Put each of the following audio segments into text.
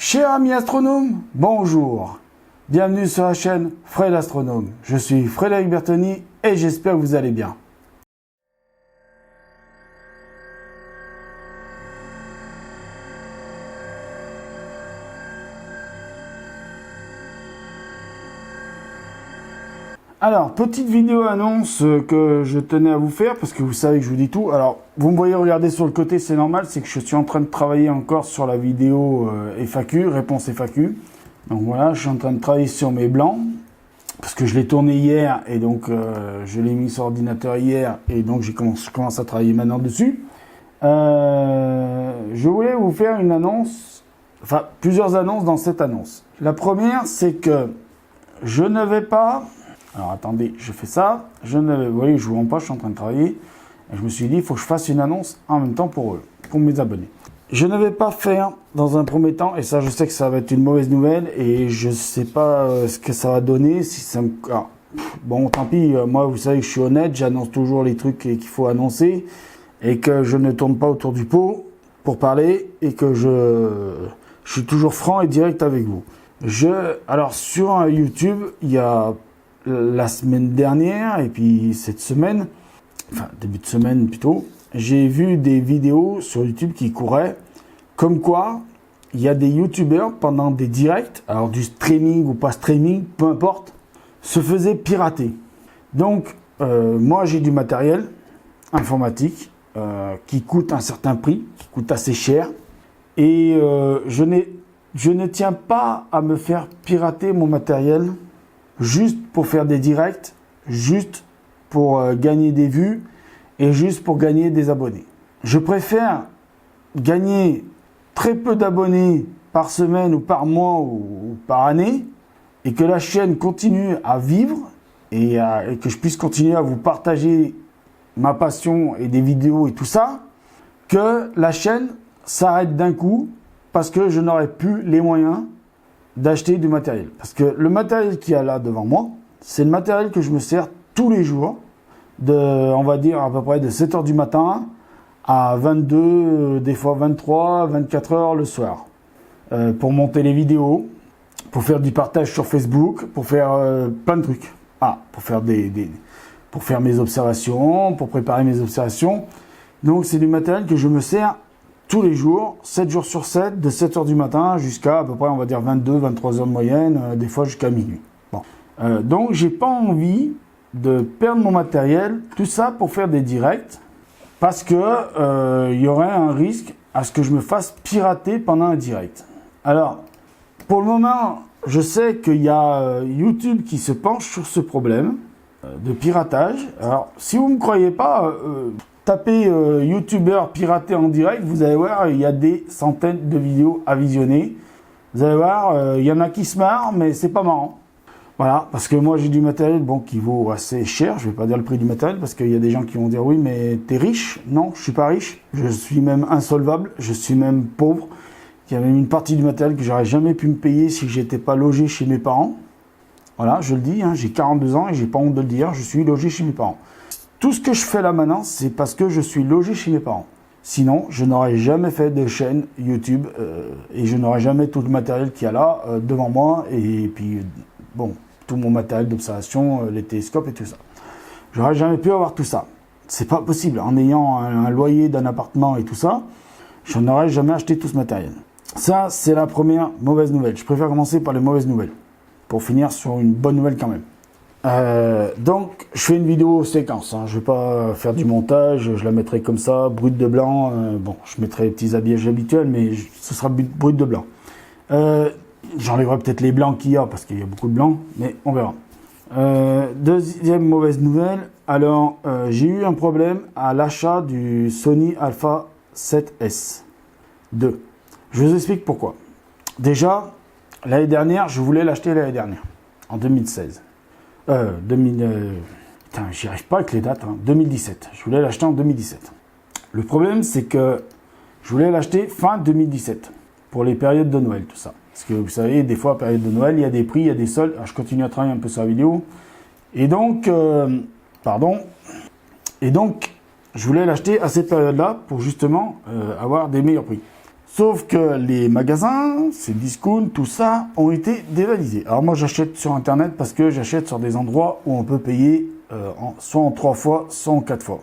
Chers amis astronomes, bonjour. Bienvenue sur la chaîne Fred Astronome. Je suis Frédéric Bertoni et j'espère que vous allez bien. Alors, petite vidéo annonce que je tenais à vous faire parce que vous savez que je vous dis tout. Alors, vous me voyez regarder sur le côté, c'est normal, c'est que je suis en train de travailler encore sur la vidéo FAQ, réponse FAQ. Donc voilà, je suis en train de travailler sur mes blancs parce que je l'ai tourné hier et donc je l'ai mis sur ordinateur hier et donc je commence à travailler maintenant dessus. Je voulais vous faire une annonce, enfin plusieurs annonces dans cette annonce. La première, c'est que je ne vais pas... Alors attendez, je fais ça, vous voyez, je vous rends pas, je suis en train de travailler. Et je me suis dit, il faut que je fasse une annonce en même temps pour mes abonnés. Je ne vais pas faire dans un premier temps, et ça je sais que ça va être une mauvaise nouvelle, et je sais pas ce que ça va donner, si ça me... Alors, bon, tant pis, moi vous savez que je suis honnête, j'annonce toujours les trucs qu'il faut annoncer, et que je ne tourne pas autour du pot pour parler, et que je suis toujours franc et direct avec vous. Alors sur YouTube, il y a... La semaine dernière et puis cette semaine, enfin début de semaine plutôt, j'ai vu des vidéos sur YouTube qui couraient comme quoi il y a des youtubeurs pendant des directs, alors du streaming ou pas streaming, peu importe, se faisaient pirater. Donc moi j'ai du matériel informatique qui coûte un certain prix, qui coûte assez cher et je ne tiens pas à me faire pirater mon matériel juste pour faire des directs, juste pour gagner des vues et juste pour gagner des abonnés. Je préfère gagner très peu d'abonnés par semaine ou par mois ou par année et que la chaîne continue à vivre et que je puisse continuer à vous partager ma passion et des vidéos et tout ça, que la chaîne s'arrête d'un coup parce que je n'aurai plus les moyens d'acheter du matériel. Parce que le matériel qu'il y a là devant moi, c'est le matériel que je me sers tous les jours, on va dire à peu près de 7 h du matin à 22, des fois 23, 24 h le soir. Pour monter les vidéos, pour faire du partage sur Facebook, pour faire plein de trucs. Pour faire pour faire mes observations, pour préparer mes observations. Donc c'est du matériel que je me sers tous les jours, 7 jours sur 7, de 7 h du matin jusqu'à à peu près, on va dire 22, 23 h de moyenne, des fois jusqu'à minuit. Bon. Donc, j'ai pas envie de perdre mon matériel, tout ça pour faire des directs, parce que il y aurait un risque à ce que je me fasse pirater pendant un direct. Alors, pour le moment, je sais qu'il y a YouTube qui se penche sur ce problème de piratage. Alors, si vous ne me croyez pas... tapez youtubeur piraté en direct, vous allez voir, il y a des centaines de vidéos à visionner. Vous allez voir, il y en a qui se marrent, mais c'est pas marrant. Voilà, parce que moi j'ai du matériel qui vaut assez cher. Je vais pas dire le prix du matériel, parce qu'il y a des gens qui vont dire oui, mais t'es riche. Non, je suis pas riche. Je suis même insolvable. Je suis même pauvre. Il y a même une partie du matériel que j'aurais jamais pu me payer si j'étais pas logé chez mes parents. Voilà, je le dis, hein, j'ai 42 ans et j'ai pas honte de le dire, je suis logé chez mes parents. Tout ce que je fais là maintenant, c'est parce que je suis logé chez mes parents. Sinon, je n'aurais jamais fait de chaîne YouTube et je n'aurais jamais tout le matériel qu'il y a là devant moi et puis, bon, tout mon matériel d'observation, les télescopes et tout ça. J'aurais jamais pu avoir tout ça. C'est pas possible. En ayant un loyer d'un appartement et tout ça, je n'aurais jamais acheté tout ce matériel. Ça, c'est la première mauvaise nouvelle. Je préfère commencer par les mauvaises nouvelles pour finir sur une bonne nouvelle quand même. Donc je fais une vidéo séquence, hein. Je vais pas faire du montage, je la mettrai comme ça, brute de blanc, bon je mettrai les petits habillages habituels mais ce sera brute de blanc. J'enlèverai peut-être les blancs qu'il y a parce qu'il y a beaucoup de blancs, mais on verra. Deuxième mauvaise nouvelle, alors j'ai eu un problème à l'achat du Sony Alpha 7S 2. Je vous explique pourquoi. Déjà, l'année dernière, je voulais l'acheter l'année dernière, en 2016. J'y arrive pas avec les dates, hein. 2017. Je voulais l'acheter en 2017. Le problème, c'est que je voulais l'acheter fin 2017 pour les périodes de Noël, tout ça. Parce que vous savez, des fois, période de Noël, il y a des prix, il y a des soldes. Alors, je continue à travailler un peu sur la vidéo. Et donc, je voulais l'acheter à cette période-là pour justement avoir des meilleurs prix. Sauf que les magasins, ces discounts, tout ça, ont été dévalisés. Alors moi, j'achète sur Internet parce que j'achète sur des endroits où on peut payer soit en 3 fois, soit en 4 fois.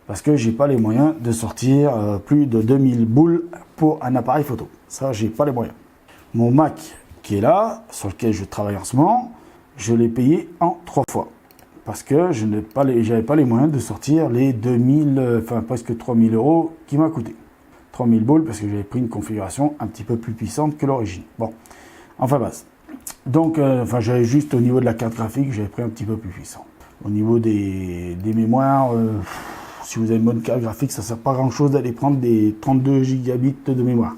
Parce que j'ai pas les moyens de sortir plus de 2000 boules pour un appareil photo. Ça, j'ai pas les moyens. Mon Mac qui est là, sur lequel je travaille en ce moment, je l'ai payé en 3 fois. Parce que je n'avais pas les moyens de sortir les 2000, enfin presque 3000 euros qui m'a coûté. 3000 boules parce que j'avais pris une configuration un petit peu plus puissante que l'origine. Bon, enfin base. Donc, j'avais juste au niveau de la carte graphique, j'avais pris un petit peu plus puissant. Au niveau des mémoires, si vous avez une bonne carte graphique, ça ne sert pas à grand chose d'aller prendre des 32 gigabits de mémoire.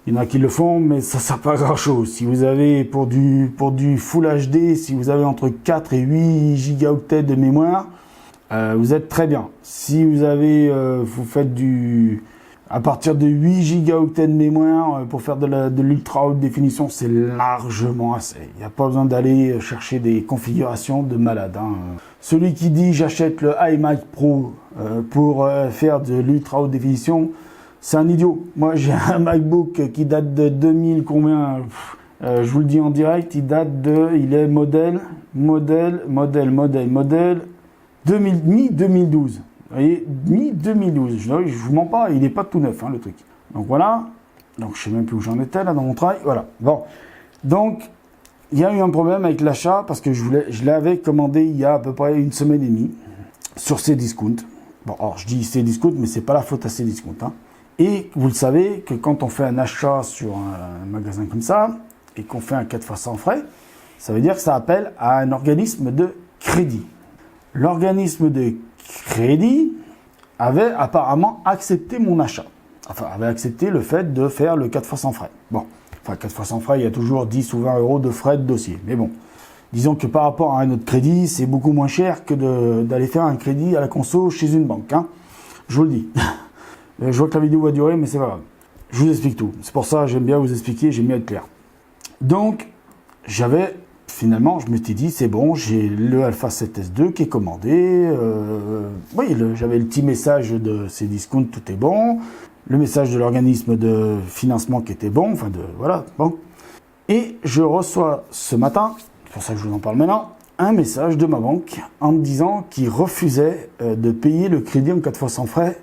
Il y en a qui le font, mais ça ne sert pas à grand chose. Si vous avez pour du Full HD, si vous avez entre 4 et 8 gigaoctets de mémoire, vous êtes très bien. Si vous avez, vous faites à partir de 8 gigaoctets de mémoire pour faire de l'ultra haute définition, c'est largement assez. Il n'y a pas besoin d'aller chercher des configurations de malade. Celui qui dit j'achète le iMac Pro pour faire de l'ultra haute définition, c'est un idiot. Moi j'ai un MacBook qui date de 2000 combien, je vous le dis en direct, il est modèle 2012. Vous voyez, mi-2012, je vous mens pas, il n'est pas tout neuf, le truc. Donc voilà, donc je sais même plus où j'en étais là dans mon travail, voilà. Bon, donc il y a eu un problème avec l'achat parce que je l'avais commandé il y a à peu près une semaine et demie sur Cdiscount. Bon, alors je dis Cdiscount, mais c'est pas la faute à Cdiscount. Et vous le savez que quand on fait un achat sur un magasin comme ça et qu'on fait un 4 fois sans frais, ça veut dire que ça appelle à un organisme de crédit. L'organisme de crédit avait apparemment accepté mon achat. Enfin, avait accepté le fait de faire le 4 fois sans frais. Bon, enfin 4 fois sans frais, il y a toujours 10 ou 20 euros de frais de dossier. Mais bon, disons que par rapport à un autre crédit, c'est beaucoup moins cher que d'aller faire un crédit à la conso chez une banque. Je vous le dis. Je vois que la vidéo va durer, mais c'est pas grave. Je vous explique tout. C'est pour ça que j'aime bien vous expliquer, j'aime bien être clair. Donc, finalement, je m'étais dit, c'est bon, j'ai le Alpha 7S2 qui est commandé. Oui, j'avais le petit message de Cdiscount, tout est bon. Le message de l'organisme de financement qui était bon. Enfin, voilà, bon. Et je reçois ce matin, c'est pour ça que je vous en parle maintenant, un message de ma banque en me disant qu'ils refusaient de payer le crédit en 4 fois sans frais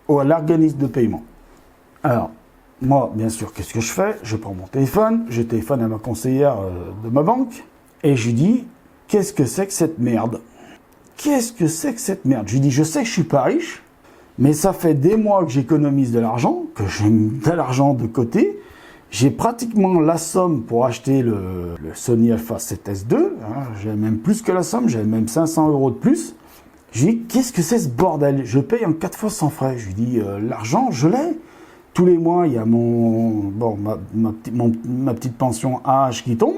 à l'organisme de paiement. Alors, moi, bien sûr, qu'est-ce que je fais? Je prends mon téléphone, je téléphone à ma conseillère de ma banque, et je lui dis, qu'est-ce que c'est que cette merde? Qu'est-ce que c'est que cette merde? Je lui dis, je sais que je suis pas riche, mais ça fait des mois que j'économise de l'argent, que j'ai de l'argent de côté. J'ai pratiquement la somme pour acheter le Sony Alpha 7S2. J'avais même plus que la somme, j'avais même 500 euros de plus. Je lui dis, qu'est-ce que c'est ce bordel? Je paye en 4 fois sans frais. Je lui dis, l'argent, je l'ai. Tous les mois, il y a ma petite pension AH qui tombe.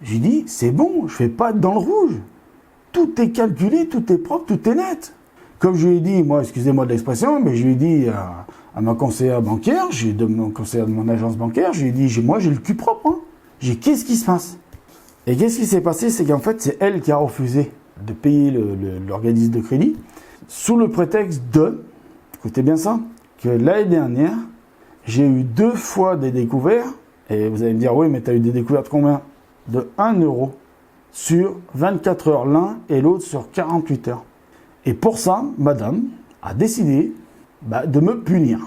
Je lui dis, c'est bon, je ne vais pas être dans le rouge. Tout est calculé, tout est propre, tout est net. Comme je lui ai dit, moi, excusez-moi de l'expression, mais je lui ai dit à ma conseillère bancaire, mon conseillère de mon agence bancaire, je lui ai dit, moi, j'ai le cul propre. J'ai qu'est-ce qui se passe? Et qu'est-ce qui s'est passé? C'est qu'en fait, c'est elle qui a refusé de payer l'organisme de crédit sous le prétexte écoutez bien ça, que l'année dernière, j'ai eu 2 fois des découvertes, et vous allez me dire, oui, mais tu as eu des découvertes combien? De 1 euro sur 24 heures l'un et l'autre sur 48 heures. Et pour ça, madame a décidé de me punir.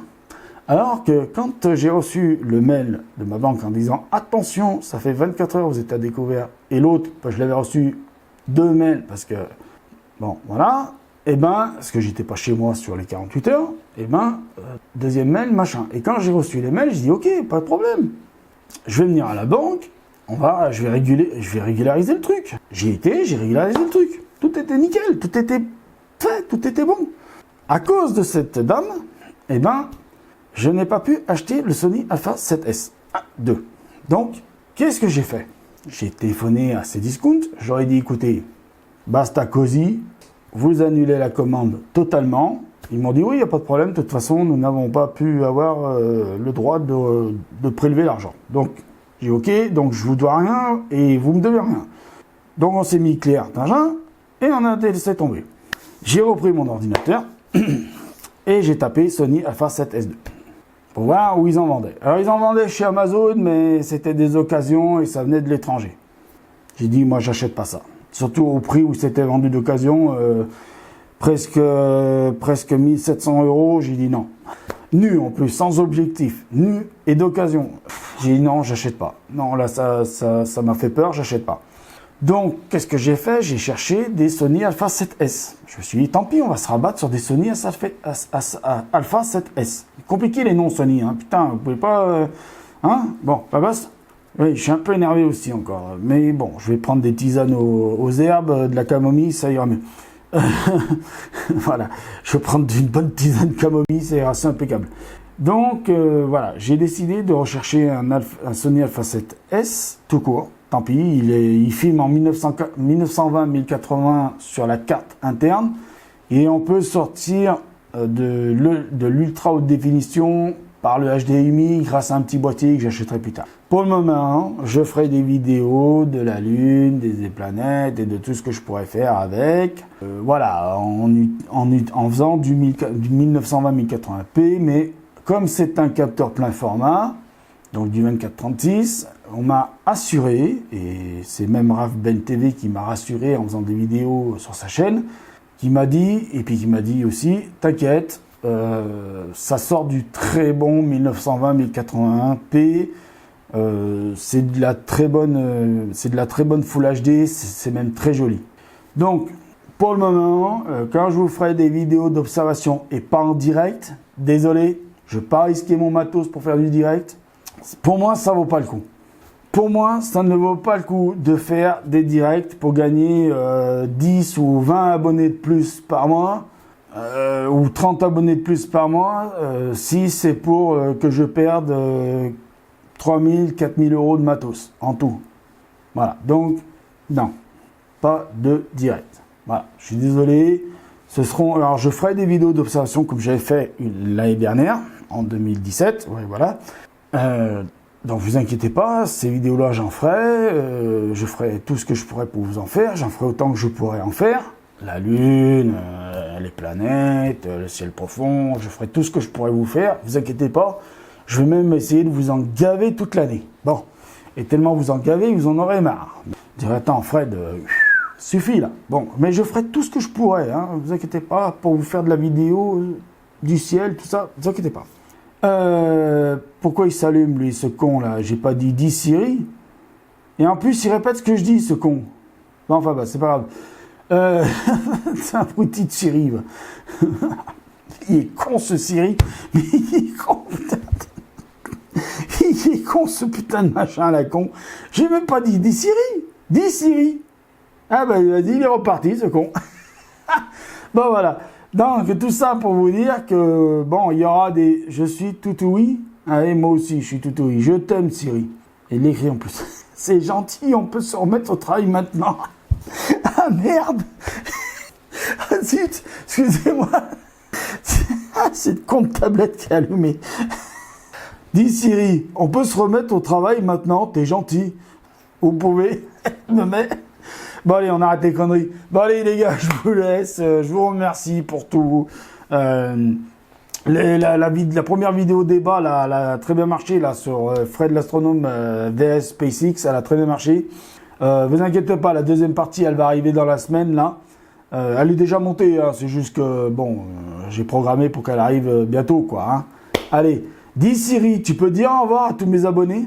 Alors que quand j'ai reçu le mail de ma banque en disant « Attention, ça fait 24 heures, vous êtes à découvert », et l'autre, je l'avais reçu 2 mails parce que, bon, voilà, parce que j'étais pas chez moi sur les 48 heures, deuxième mail, machin. Et quand j'ai reçu les mails, je dis « Ok, pas de problème, je vais venir à la banque, je vais régulariser le truc. » J'ai régularisé le truc. Tout était nickel, tout était fait, tout était bon. À cause de cette dame, je n'ai pas pu acheter le Sony Alpha 7S 2. Donc, qu'est-ce que j'ai fait? J'ai téléphoné à Cdiscount, j'aurais dit, écoutez, basta cosy, vous annulez la commande totalement. Ils m'ont dit, oui, il n'y a pas de problème, de toute façon, nous n'avons pas pu avoir le droit de prélever l'argent. Donc, j'ai dit, ok, donc je vous dois rien et vous me devez rien. Donc, on s'est mis clair d'argent et on a laissé tomber. J'ai repris mon ordinateur et j'ai tapé Sony Alpha 7S2. pour voir où ils en vendaient. Alors ils en vendaient chez Amazon, mais c'était des occasions et ça venait de l'étranger. J'ai dit, moi j'achète pas ça. Surtout au prix où c'était vendu d'occasion, presque 1700 €, j'ai dit non. Nu en plus, sans objectif, nu et d'occasion. J'ai dit non, j'achète pas. Non, là ça m'a fait peur, j'achète pas. Donc, qu'est-ce que j'ai fait? J'ai cherché des Sony Alpha 7S. Je me suis dit, tant pis, on va se rabattre sur des Sony Alpha 7S. Compliqué les noms Sony, hein. Putain, vous pouvez pas... hein? Bon, pas basse. Oui, je suis un peu énervé aussi encore. Mais bon, je vais prendre des tisanes aux herbes, de la camomille, ça ira mieux. Voilà, je vais prendre une bonne tisane camomille, ça ira, c'est impeccable. Donc, voilà, j'ai décidé de rechercher un Sony Alpha 7S, tout court. Tant pis, il filme en 1920-1080 sur la carte interne et on peut sortir de l'ultra haute définition par le HDMI grâce à un petit boîtier que j'achèterai plus tard. Pour le moment, je ferai des vidéos de la Lune, des planètes et de tout ce que je pourrais faire avec. Voilà, en faisant du 1920-1080p, mais comme c'est un capteur plein format, donc du 24-36, on m'a assuré, et c'est même Raph Ben TV qui m'a rassuré en faisant des vidéos sur sa chaîne, qui m'a dit, et puis qui m'a dit aussi, t'inquiète, ça sort du très bon 1920-1081p, c'est de la très bonne Full HD, c'est même très joli. Donc, pour le moment, quand je vous ferai des vidéos d'observation et pas en direct, désolé, je ne vais pas risquer mon matos pour faire du direct. Pour moi, ça vaut pas le coup. Pour moi, ça ne vaut pas le coup de faire des directs pour gagner 10 ou 20 abonnés de plus par mois, ou 30 abonnés de plus par mois, si c'est pour que je perde 3000, 4000 € de matos en tout. Voilà, donc non, pas de direct. Voilà, je suis désolé. Alors je ferai des vidéos d'observation comme j'avais fait l'année dernière, en 2017, ouais, voilà. Donc vous inquiétez pas, ces vidéos-là j'en ferai, je ferai tout ce que je pourrai pour vous en faire, j'en ferai autant que je pourrai en faire. La Lune, les planètes, le ciel profond, je ferai tout ce que je pourrai vous faire, vous inquiétez pas. Je vais même essayer de vous en gaver toute l'année. Bon, et tellement vous en gavez, vous en aurez marre. Vous direz, attends Fred, suffit là. Bon, mais je ferai tout ce que je pourrai, hein, vous inquiétez pas, pour vous faire de la vidéo, du ciel, tout ça, vous inquiétez pas. Pourquoi il s'allume lui, ce con là? J'ai pas dit 10 Siri. Et en plus il répète ce que je dis, ce con. Bon, enfin bah c'est pas grave. C'est un petit de Siri. Il est con ce Siri. Mais il est con, putain. Il est con ce putain de machin à la con. J'ai même pas dit 10 Siri. 10 Siri. Ah bah il a dit, il est reparti ce con. Bon voilà. Donc, tout ça pour vous dire que, bon, il y aura des... Je suis toutoui. Allez, moi aussi, je suis toutoui. Je t'aime, Siri. Et il l'écrit en plus. C'est gentil, on peut se remettre au travail maintenant. Ah, merde. Ah, zut, excusez-moi. C'est le compte tablette qui est allumé. Dis, Siri, on peut se remettre au travail maintenant, t'es gentil. Vous pouvez me mettre... Bon allez, on arrête les conneries. Bon allez les gars, je vous laisse. Je vous remercie pour tout. La première vidéo débat, là, elle a très bien marché là sur Fred l'astronome vs SpaceX. Elle a très bien marché. Vous inquiétez pas, la deuxième partie, elle va arriver dans la semaine là. Elle est déjà montée. Hein, c'est juste que bon, j'ai programmé pour qu'elle arrive bientôt quoi. Hein. Allez, dis Siri, tu peux dire au revoir à tous mes abonnés?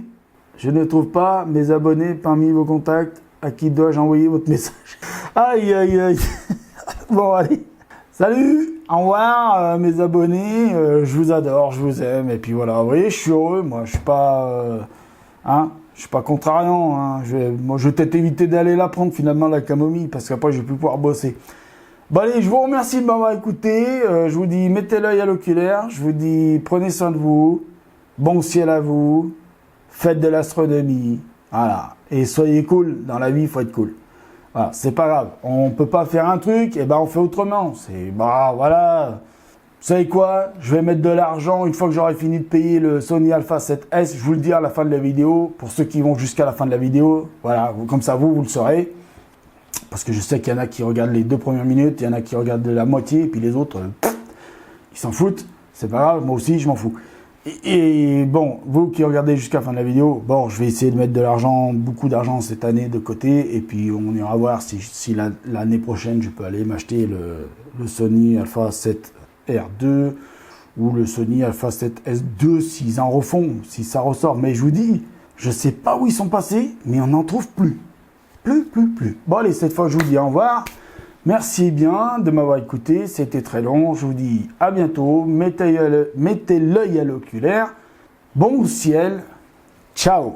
Je ne trouve pas mes abonnés parmi vos contacts. À qui dois-je envoyer votre message? Aïe, aïe, aïe. Bon, allez. Salut, au revoir, mes abonnés. Je vous adore, je vous aime. Et puis voilà, vous voyez, je suis heureux. Moi, je suis pas... je suis pas contrariant. Hein. Moi, je vais peut-être éviter d'aller la prendre, finalement, la camomille, parce qu'après, je vais plus pouvoir bosser. Bon, allez, je vous remercie de m'avoir écouté. Je vous dis, mettez l'œil à l'oculaire. Je vous dis, prenez soin de vous. Bon ciel à vous. Faites de l'astronomie. Voilà. Et soyez cool. Dans la vie, il faut être cool. Voilà. C'est pas grave. On peut pas faire un truc, et ben on fait autrement. C'est, bah, voilà. Vous savez quoi? Je vais mettre de l'argent une fois que j'aurai fini de payer le Sony Alpha 7S. Je vous le dis à la fin de la vidéo. Pour ceux qui vont jusqu'à la fin de la vidéo. Voilà. Comme ça, vous le saurez. Parce que je sais qu'il y en a qui regardent les 2 premières minutes. Il y en a qui regardent la moitié. Et puis les autres, ils s'en foutent. C'est pas grave. Moi aussi, je m'en fous. Et bon, vous qui regardez jusqu'à la fin de la vidéo, bon, je vais essayer de mettre de l'argent, beaucoup d'argent cette année de côté, et puis on ira voir si l'année prochaine je peux aller m'acheter le Sony Alpha 7R2 ou le Sony Alpha 7S2 s'ils en refont, si ça ressort. Mais je vous dis, je sais pas où ils sont passés, mais on n'en trouve plus. Plus. Bon allez, cette fois je vous dis au revoir. Merci bien de m'avoir écouté, c'était très long. Je vous dis à bientôt. Mettez l'œil à l'oculaire. Bon ciel. Ciao.